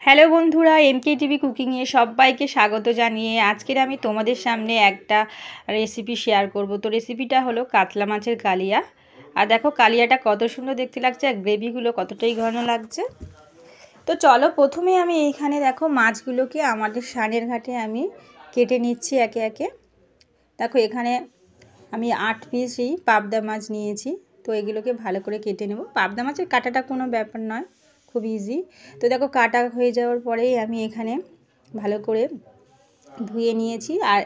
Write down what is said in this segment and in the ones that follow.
Hello বন্ধুরা, এমকে TV কুকিংয়ে সবাইকে স্বাগত জানিয়ে আজকের আমি তোমাদের সামনে একটা রেসিপি শেয়ার করব। তো রেসিপিটা হলো কাতলা মাছের কালিয়া। আর দেখো কালিয়াটা কত সুন্দর দেখতে লাগছে আর গ্রেভিগুলো কতটাই ঘন লাগছে। তো চলো প্রথমে আমি এইখানে দেখো মাছগুলোকে আমাদের সানের ঘাটে আমি কেটে নিচ্ছি একে একে। দেখো এখানে আমি 8 পিসই পাবদা মাছ নিয়েছি। তো এগুলোকে ভালো করে কেটে নেব। পাবদা মাছের কাটাটা কোনো ব্যাপার নয়, খুব ইজি। তো দেখো কাটা হয়ে যাওয়ার পরেই আমি এখানে ভালো করে ধুয়ে নিয়েছি। আর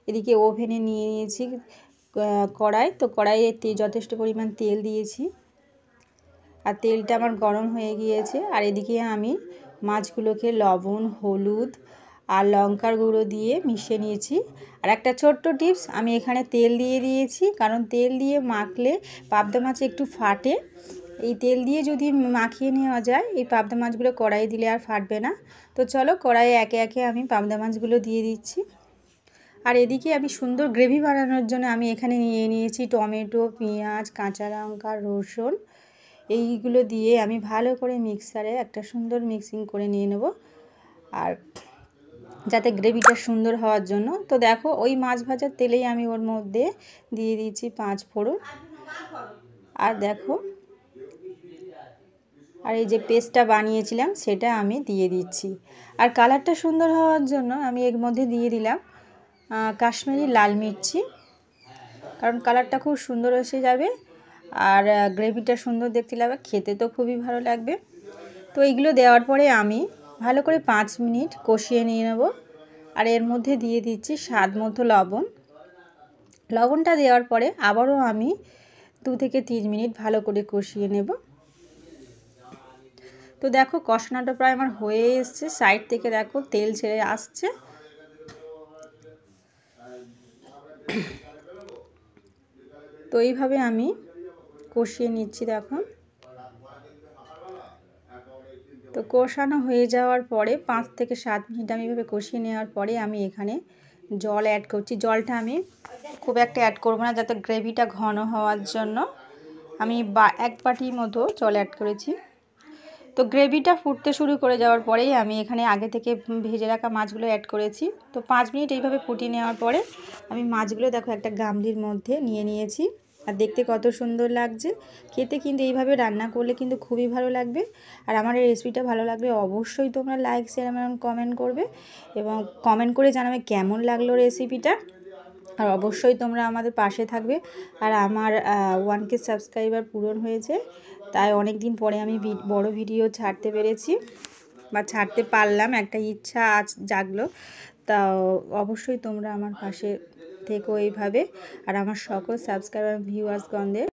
এদিকে ওভেনে নিয়ে নিয়েছি কড়াই। তো কড়াইয়ে যথেষ্ট পরিমাণ তেল দিয়েছি আর তেলটা আমার গরম হয়ে গিয়েছে। আর এদিকে আমি মাছগুলোকে লবণ, হলুদ আর লঙ্কার গুঁড়ো দিয়ে মিশিয়ে নিয়েছি। আর একটা ছোট্ট টিপস, আমি এখানে তেল দিয়ে দিয়েছি, কারণ তেল দিয়ে মাখলে পাবদা মাছ একটু ফাটে। এই তেল দিয়ে যদি মাখিয়ে নেওয়া যায়, এই পাবদা মাছগুলো কড়াইয়ে দিলে আর ফাটবে না। তো চলো কড়াইয়ে একে একে আমি পাবদা মাছগুলো দিয়ে দিচ্ছি। আর এদিকে আমি সুন্দর গ্রেভি বানানোর জন্য আমি এখানে নিয়ে নিয়েছি টমেটো, পেঁয়াজ, কাঁচা লঙ্কা, রসুন। এইগুলো দিয়ে আমি ভালো করে মিক্সারে একটা সুন্দর মিক্সিং করে নিয়ে নেব, আর যাতে গ্রেভিটা সুন্দর হওয়ার জন্য। তো দেখো ওই মাছ ভাজার তেলেই আমি ওর মধ্যে দিয়ে দিয়েছি 5 ফোড়ন। আর দেখো আর এই যে পেস্টটা বানিয়েছিলাম সেটা আমি দিয়ে দিচ্ছি। আর কালারটা সুন্দর হওয়ার জন্য আমি এর মধ্যে দিয়ে দিলাম কাশ্মীরি লাল মির্চি, কারণ কালারটা খুব সুন্দর এসে যাবে আর গ্রেভিটা সুন্দর দেখতে লাগবে, খেতে তো খুবই ভালো লাগবে। তো এইগুলো দেওয়ার পরে আমি ভালো করে 5 মিনিট কষিয়ে নিয়ে নেব। আর এর মধ্যে দিয়ে দিচ্ছি স্বাদ মতো লবণ। লবণটা দেওয়ার পরে আবারও আমি 2 থেকে 3 মিনিট ভালো করে কষিয়ে নেব। তো দেখো কষানোটা প্রায় আমার হয়ে এসছে, সাইড থেকে দেখো তেল ছেড়ে আসছে। তো এইভাবে আমি কষিয়ে নিচ্ছি দেখো। তো কষানো হয়ে যাওয়ার পরে 5 থেকে 7 মিনিট আমি এভাবে কষিয়ে নেওয়ার পরে আমি এখানে জল অ্যাড করছি। জলটা আমি খুব একটা অ্যাড করব না, যাতে গ্রেভিটা ঘন হওয়ার জন্য আমি 1 বাটি মতো জল অ্যাড করেছি। তো গ্রেভিটা ফুটতে শুরু করে যাওয়ার পরেই আমি এখানে আগে থেকে ভেজে রাখা মাছগুলো অ্যাড করেছি। তো 5 মিনিট এইভাবে ফুটিয়ে নেওয়ার পরে আমি মাছগুলো দেখো একটা গামলির মধ্যে নিয়ে নিয়েছি। আর দেখতে কত সুন্দর লাগছে, খেতে কিন্তু এইভাবে রান্না করলে কিন্তু খুবই ভালো লাগবে। আর আমার এই রেসিপিটা ভালো লাগলে অবশ্যই তোমরা লাইক, শেয়ার এবং কমেন্ট করবে, এবং কমেন্ট করে জানাবে কেমন লাগলো রেসিপিটা। আর অবশ্যই তোমরা আমাদের পাশে থাকবে। আর আমার 1K সাবস্ক্রাইবার পূরণ হয়েছে, তাই অনেক দিন পরে আমি বড় ভিডিও ছাড়তে পেরেছি বা ছাড়তে পারলাম, একটা ইচ্ছা আজ জাগলো। তা অবশ্যই তোমরা আমার পাশে থেকো এইভাবে। আর আমার সকল সাবস্ক্রাইবার ভিউয়ার্সগণদের